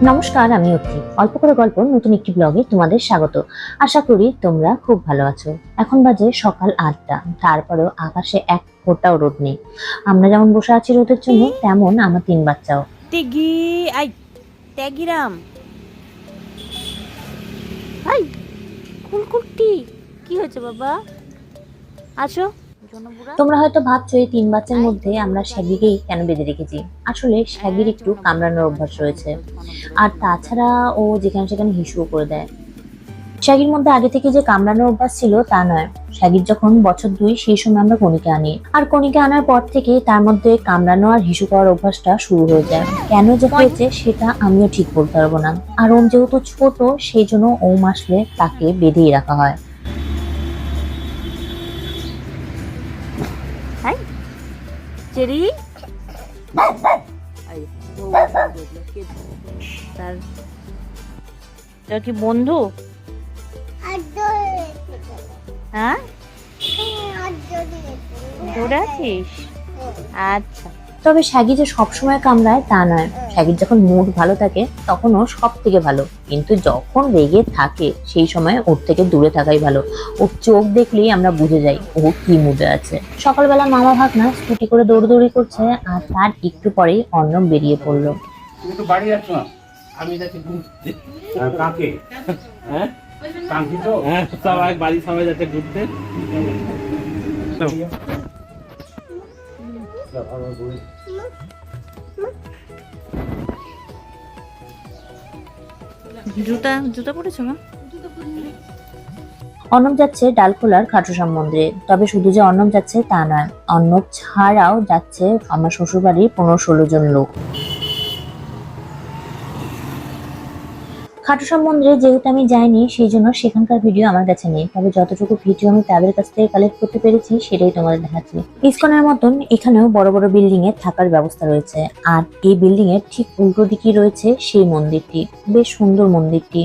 নমস্কার, আমি অত্রি। অল্প করে গল্প নতুন একটি ব্লগে তোমাদের স্বাগত। আশা করি তোমরা খুব ভালো আছো। এখন বাজে সকাল 8টা, তারপরেও আকাশে এক ফোঁটাও রোদ নেই। আমরা যেমন বসে আছি রোদের জন্য, তেমন আমার 3 বাচ্চাও। টেগি আই টেগিরাম আই কুলকুলটি কি হয়েছে বাবা? আছো তোমরা হয়তো ভাবছো এই 3 বাচ্চার মধ্যে আমরা শ্যাগিকেই কেন বেঁধে রেখেছি। আসলে শ্যাগির একটু কামড়ানোর অভ্যাস রয়েছে, আর তাছাড়া ও যেখানে সেখানে হিসুও করে দেয়। শ্যাগির মধ্যে আগে থেকে যে কামড়ানোর অভ্যাস ছিল তা নয়। শ্যাগির যখন বছর 2 সেই সময় আমরা কণিকা আনি, আর কণিকা আনার পর থেকে তার মধ্যে কামড়ানো আর হিসু করার অভ্যাসটা শুরু হয়ে যায়। কেন যে হয়েছে সেটা আমিও ঠিক বলতে পারবো না। আর ওম যেহেতু ছোট, সেই জন্য ওম আসলে তাকে বেঁধেই রাখা হয়। হাই চেরি তার কি বন্ধু? হ্যাঁ দৌড়ে আছিস? আচ্ছা, তবে শ্যাগি যে সবসময় কামড়ায় তা নয়। শ্যাগির যখন মুড ভালো থাকে তখন ও সব থেকে ভালো, কিন্তু যখন রেগে থাকে সেই সময় ওর থেকে দূরে থাকাই ভালো। ওর চোখ দেখলেই আমরা বুঝে যাই ও কি মুডে আছে। সকালবেলা মামা ভাগনা স্কুটি করে দৌড়দৌড়ি করছে, আর তার একটু পরেই অর্ণব বেরিয়ে পড়লো। তুমি তো বাড়ি যাচ্ছ না? আমি যাচ্ছি ঘুরতে। কাকে? হ্যাঁ কাঙ্কি তো? হ্যাঁ সবাই বাড়ি সবাই যাচ্ছে ঘুরতে। জুতা জুতা পরেছো মা? অর্ণব যাচ্ছে ডালখোলার খাটুশ্যাম মন্দিরে। তবে শুধু যে অর্ণব যাচ্ছে তা নয়, অর্ণব ছাড়াও যাচ্ছে আমার শ্বশুরবাড়ির 15-16 জন লোক। খাটুশ্যাম মন্দিরে যেহেতু আমি যাইনি, সেই জন্য সেখানকার ভিডিও আমার কাছে নেই। তবে যতটুকু ভিডিও আমি তাদের কাছ থেকে কালেক্ট করতে পেরেছি সেটাই তোমাদের দেখাচ্ছি। ইসকনের মতন এখানেও বড় বড় বিল্ডিং এ থাকার ব্যবস্থা রয়েছে, আর এই বিল্ডিং এর ঠিক উল্টো দিকেই রয়েছে সেই মন্দিরটি। বেশ সুন্দর মন্দিরটি,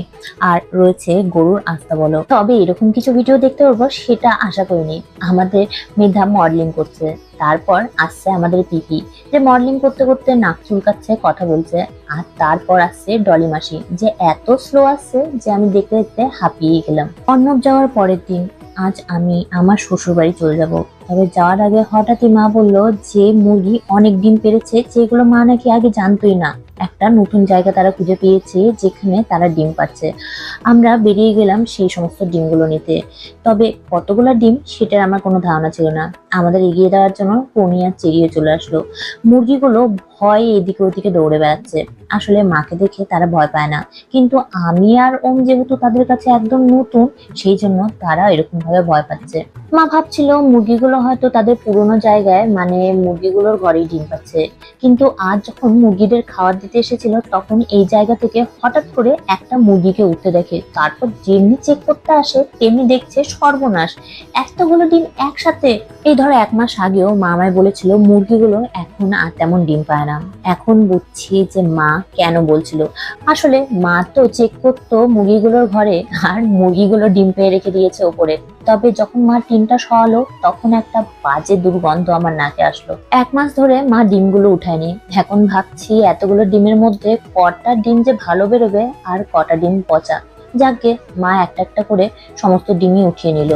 আর রয়েছে গরুর আস্তাবল। তবে এরকম কিছু ভিডিও দেখতে পারবো সেটা আশা করিনি। আমাদের মেধা মডেলিং করছে, তারপর আসছে আমাদের পিপি যে মডেলিং করতে করতে নাক চুলকাচ্ছে, কথা বলছে। আর তারপর আসছে ডলি মাসি, যে এত স্লো আসছে যে আমি দেখতে দেখতে হাঁপিয়ে গেলাম। অর্ণব যাওয়ার পরের দিন আজ আমি আমার শ্বশুর বাড়ি চলে যাব। তবে যাওয়ার আগে হঠাৎই মা বললো যে মুরগি অনেক ডিম পেড়েছে, যেগুলো মা নাকি আগে জানতোই না। একটা নতুন জায়গা তারা খুঁজে পেয়েছে যেখানে তারা ডিম পাচ্ছে। আমরা বেরিয়ে গেলাম সেই সমস্ত ডিমগুলো নিতে। তবে কতগুলো ডিম সেটার আমার কোনো ধারণা ছিল না। আমাদের এগিয়ে দেওয়ার জন্য পনি আর চেরিয়ে চলে আসলো। মুরগিগুলো ভয়ে এদিকে ওদিকে দৌড়ে বেড়াচ্ছে। আসলে মাকে দেখে তারা ভয় পায় না, কিন্তু আমি আর ওম যেহেতু তাদের কাছে একদম নতুন, সেই জন্য তারা এরকম ভাবে ভয় পাচ্ছে। মা ভাবছিল মুরগিগুলো হয়তো তাদের পুরোনো জায়গায়, মানে মুরগিগুলোর ঘরেই ডিম পাচ্ছে। কিন্তু আজ যখন মুরগিদের খাবার দিতে এসেছিল, তখন এই জায়গা থেকে হঠাৎ করে একটা মুরগিকে উঠতে দেখে। তারপর যেমনি চেক করতে আসে তেমনি দেখছে সর্বনাশ, এতগুলো ডিম একসাথে। এই ধরো 1 মাস আগেও মা আমায় বলেছিল মুরগিগুলো এখন আর তেমন ডিম পায় না। এখন বুঝছি যে মা কেন বলছিল। আসলে মা তো চেক করতো মুরগিগুলোর ঘরে, আর মুরগিগুলো ডিম পেয়ে রেখে দিয়েছে ওপরে। তবে যখন মা ডিমটা সরালো তখন একটা বাজে দুর্গন্ধ আমার নাকে আসলো। 1 মাস ধরে মা ডিমগুলো উঠায়নি। এখন ভাবছি এতগুলো ডিমের মধ্যে কটা ডিম যে ভালো বেরোবে আর কটা ডিম পচা। যাকে মা একটা একটা করে সমস্ত ডিমই উঠিয়ে নিল।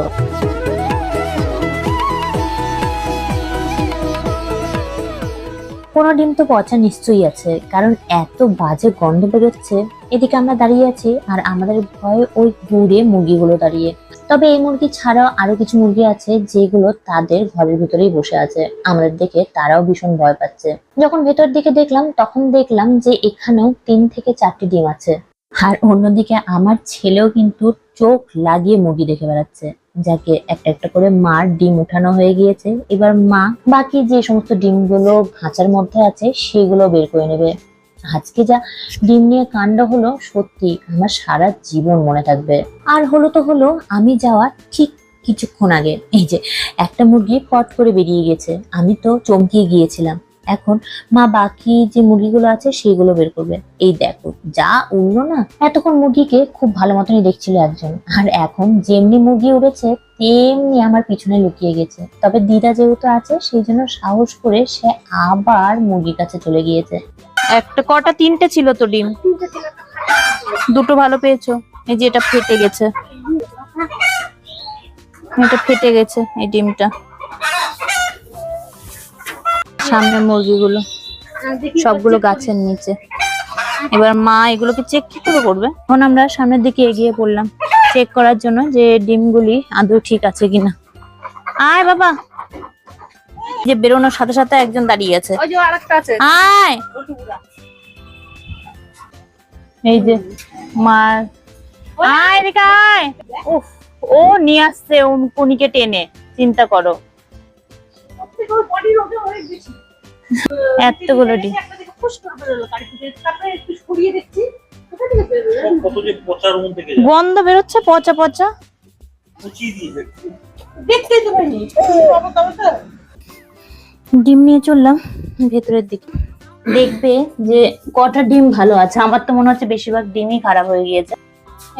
কোনো ডিম তো পচা নিশ্চয়ই আছে, কারণ এত বাজে গন্ধ বেরোচ্ছে। এদিকে আমরা দাঁড়িয়ে আছি আর আমাদের ভয়ে ওই দূরে মুরগিগুলো দাঁড়িয়ে। তবে এই মুরগি ছাড়াও আরো কিছু মুরগি আছে যেগুলো তাদের ঘরের ভিতরেই বসে আছে। আমাদের দেখে তারাও ভীষণ ভয় পাচ্ছে। যখন ভেতর দিকে দেখলাম তখন দেখলাম যে এখানেও 3 থেকে 4টি ডিম আছে। আর অন্যদিকে আমার ছেলেও কিন্তু চোখ লাগিয়ে মুরগি দেখে বেড়াচ্ছে। যাকে একটা একটা করে মার ডিম উঠানো হয়ে গিয়েছে। এবার মা বাকি যে সমস্ত ডিমগুলো খাঁচার মধ্যে আছে সেগুলো বের করে নেবে। আজকে যা ডিম নিয়ে কাণ্ড হলো, সত্যি আমার সারা জীবন মনে থাকবে। আর হলো তো হলো, আমি যাওয়ার ঠিক কিছুক্ষণ আগে এই যে একটা মুরগি পট করে বেরিয়ে গেছে। আমি তো চমকিয়ে গিয়েছিলাম। এখন মা বাকি যে মুরগিগুলো আছে সেগুলো বের করবে। এই দেখো যা উড়লো না, এতক্ষণ মুরগিকে খুব ভালো মতনই দেখছিল একজন, আর এখন যেমনি মুরগি উড়েছে তেমনি আমার পিছনে লুকিয়ে গেছে। তবে দিদা যেহেতু আছে সেই জন্য সাহস করে সে আবার মুরগির কাছে চলে গিয়েছে। একটা কটা, তিনটে ছিল তো ডিম, দুটো ভালো পেয়েছো। এই যে এটা ফেটে গেছে, এটা ফেটে গেছে এই ডিমটা। সামনে মুরগিগুলো সবগুলো গাছের নিচে। এবার মা এগুলোকে চেক কি করে করবে? এখন আমরা সামনের দিকে এগিয়ে পড়লাম চেক করার জন্য যে ডিমগুলি আদৌ ঠিক আছে কিনা। আয় বাবা, যে বেরোনোর সাথে সাথে একজন দাঁড়িয়ে আছে। আয়, এই যে মা, আয় এদিকে আয়। উফ, ও নিয়ে আসছে উনিকে টেনে, চিন্তা করো। এতগুলো ডিম গন্ধ বেরোচ্ছে, পচা পচা। ডিম নিয়ে চললাম ভেতরের দিকে, দেখবে যে কটা ডিম ভালো আছে। আমার তো মনে হচ্ছে বেশিরভাগ ডিমই খারাপ হয়ে গিয়েছে।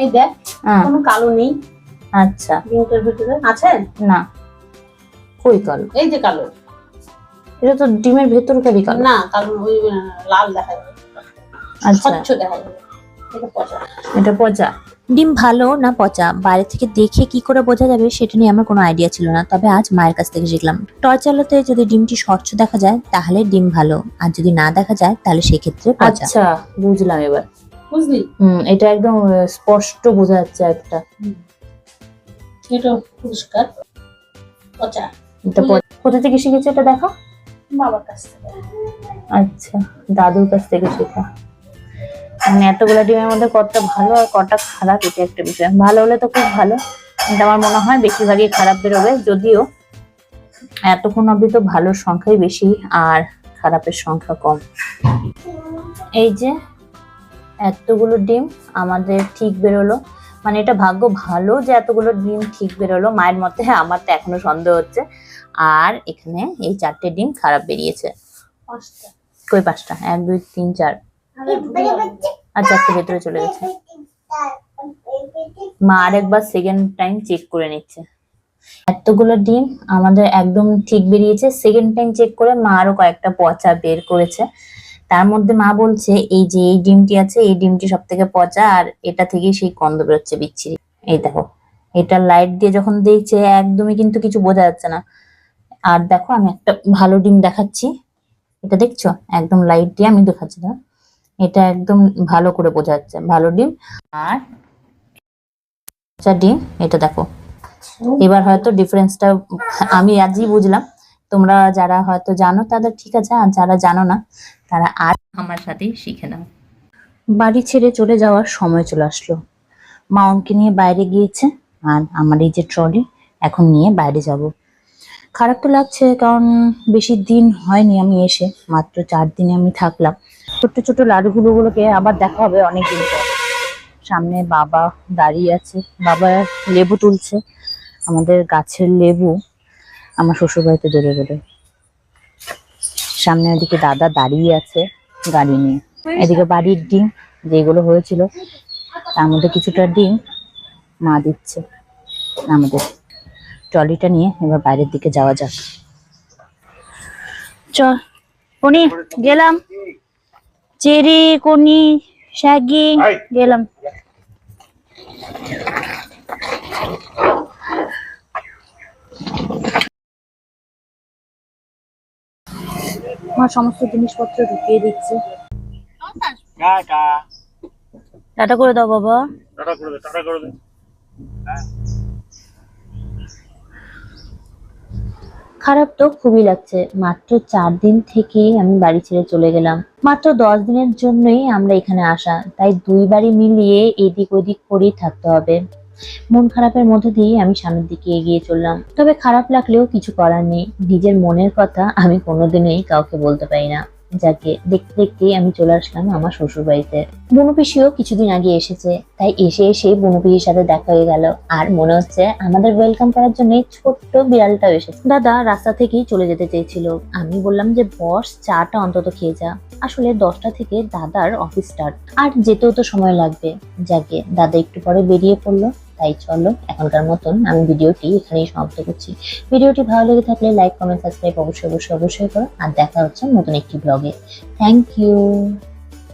এই দেখ, কোনো কালো নেই। আচ্ছা, ডিমটার ভিতরে আছে না, কই কালো? এই যে কালো, এটা তো ডিমের ভেতরকারই কালো। না কালো, ওই লাল দেখা যাবে, আচ্ছা, স্বচ্ছ দেখা যাবে। এটা পচা। এটা পচা। ডিম ভালো না পচা বাইরে থেকে দেখে কি করে বোঝা যাবে সেটা নিয়ে আমার কোনো আইডিয়া ছিল না, তবে আজ মায়ের কাছ থেকে শিখলাম। টর্চ আলোতে যদি ডিমটি স্বচ্ছ দেখা যায় তাহলে ডিম ভালো, আর যদি না দেখা যায় তাহলে সেক্ষেত্রে পচা। আচ্ছা, বুঝলাম এবার। বুঝলি? এটা একদম স্পষ্ট বোঝা যাচ্ছে একটা। এটা পরিষ্কার পচা। এটা কোথা থেকে শিখেছে এটা দেখো? বাবার কাছ থেকে। আচ্ছা, দাদুর কাছ থেকে শেখা। মানে এতগুলো ডিমের মধ্যে কতটা ভালো আর কটা খারাপ, এটা একটা বিষয়। ভালো হলে তো খুব ভালো, কিন্তু আমার মনে হয় বেশিরভাগই খারাপ বেরোবে। যদিও এতক্ষণ অব্দি তো ভালোর সংখ্যাই বেশি আর খারাপের সংখ্যা কম। এই যে এতগুলো ডিম আমাদের ঠিক বেরোলো, মানে এটা ভাগ্য ভালো যে এতগুলো ডিম ঠিক বেরোলো মায়ের মতে। আমার তো এখনো সন্দেহ হচ্ছে। আর এখানে এই 4টে ডিম খারাপ বেরিয়েছে। পাঁচটা। কই 5টা? 1 2 3 4। আচ্ছা, একটা ভেতরে চলে গেছে। মা আরেকবার সেকেন্ড টাইম চেক করে নিচ্ছে। এতগুলো ডিম আমাদের একদম ঠিক বেরিয়েছে। সেকেন্ড টাইম চেক করে মা আরো কয়েকটা পচা বের করেছে। তার মধ্যে মা বলছে এই যে এই ডিমটি আছে, এই ডিমটি সব থেকে পচা, আর এটা থেকেই সেই গন্ধ বেরোচ্ছে বিচ্ছিরি। এই দেখো, এটা লাইট দিয়ে যখন দেখছে একদমই কিন্তু কিছু বোঝা যাচ্ছে না। আর দেখো, আমি একটা ভালো ডিম দেখাচ্ছি, এটা দেখছো? একদম লাইট দিয়ে আমি দেখাচ্ছি না, এটা একদম ভালো করে বোঝা যাচ্ছে ভালো ডিম। আর ডিম এটা দেখো, এবার হয়তো ডিফারেন্সটা আমি আজই বুঝলাম। তোমরা যারা হয়তো জানো তাদের ঠিক আছে, আর যারা জানো না তারা আর আমার সাথেই শিখে নাও। বাড়ি ছেড়ে চলে যাওয়ার সময় চলে আসলো। মা অঙ্কে নিয়ে বাইরে গিয়েছে, আর আমার এই যে ট্রলি এখন নিয়ে বাইরে যাব। খারাপ তো লাগছে, কারণ বেশি দিন হয়নি আমি এসে, মাত্র 4 দিনে আমি থাকলাম। ছোট্ট ছোট লাডুগুলোকে আবার দেখা হবে অনেকদিন পর। সামনে বাবা দাঁড়িয়ে আছে, বাবা লেবু তুলছে, আমাদের গাছের লেবু আমার শ্বশুর বাড়িতে ধরে ধরে। সামনে ওদিকে দাদা দাঁড়িয়ে আছে গাড়ি নিয়ে। এদিকে বাড়ির ডিম যেগুলো হয়েছিল তার মধ্যে কিছুটা ডিম মা দিচ্ছে আমাদের। ট্রলিটা নিয়ে এবার বাইরের দিকে যাওয়া যাক। চল কোনি, গেলাম। চেরি, কোনি, শাগি, গেলাম। মা সমস্ত জিনিসপত্র ঢুকিয়ে দিচ্ছে। টাটা করে দাও বাবা। টাটা করে দে, টাটা করে দে। খারাপ তো খুবই লাগছে। মাত্র 4 দিন থেকে আমি বাড়ি ছেড়ে চলে গেলাম। মাত্র 10 দিনের জন্যই আমরা এখানে আসা, তাই 2 বাড়ি মিলিয়ে এদিক ওদিক করেই থাকতে হবে। মন খারাপের মধ্যে দিয়ে আমি সামনের দিকে এগিয়ে চললাম। তবে খারাপ লাগলেও কিছু করার নেই, নিজের মনের কথা আমি কোনোদিনই কাউকে বলতে পারি না। যাকে দেখতে দেখতে আমি চলে আসলাম আমার শ্বশুর বাড়িতে। বনু পিসিও কিছুদিন আগে এসেছে, তাই এসে এসে বনু পিসির সাথে দেখা হয়ে গেল। আর মনে হচ্ছে আমাদের ওয়েলকাম করার জন্য ছোট্ট বিড়ালটাও এসেছে। দাদা রাস্তা থেকেই চলে যেতে চেয়েছিল, আমি বললাম যে বস, চাটা অন্তত খেয়ে যা। আসলে 10টা থেকে দাদার অফিস স্টার্ট, আর যেতেও তো সময় লাগবে। যাকে দাদা একটু পরে বেরিয়ে পড়লো, তাই চলো এখনকার মতন আমি ভিডিওটি এখানেই সমাপ্ত করছি। ভিডিওটি ভালো লেগে থাকলে লাইক, কমেন্ট, সাবস্ক্রাইব অবশ্যই করো। আর দেখা হচ্ছে নতুন একটি ব্লগে। Thank you.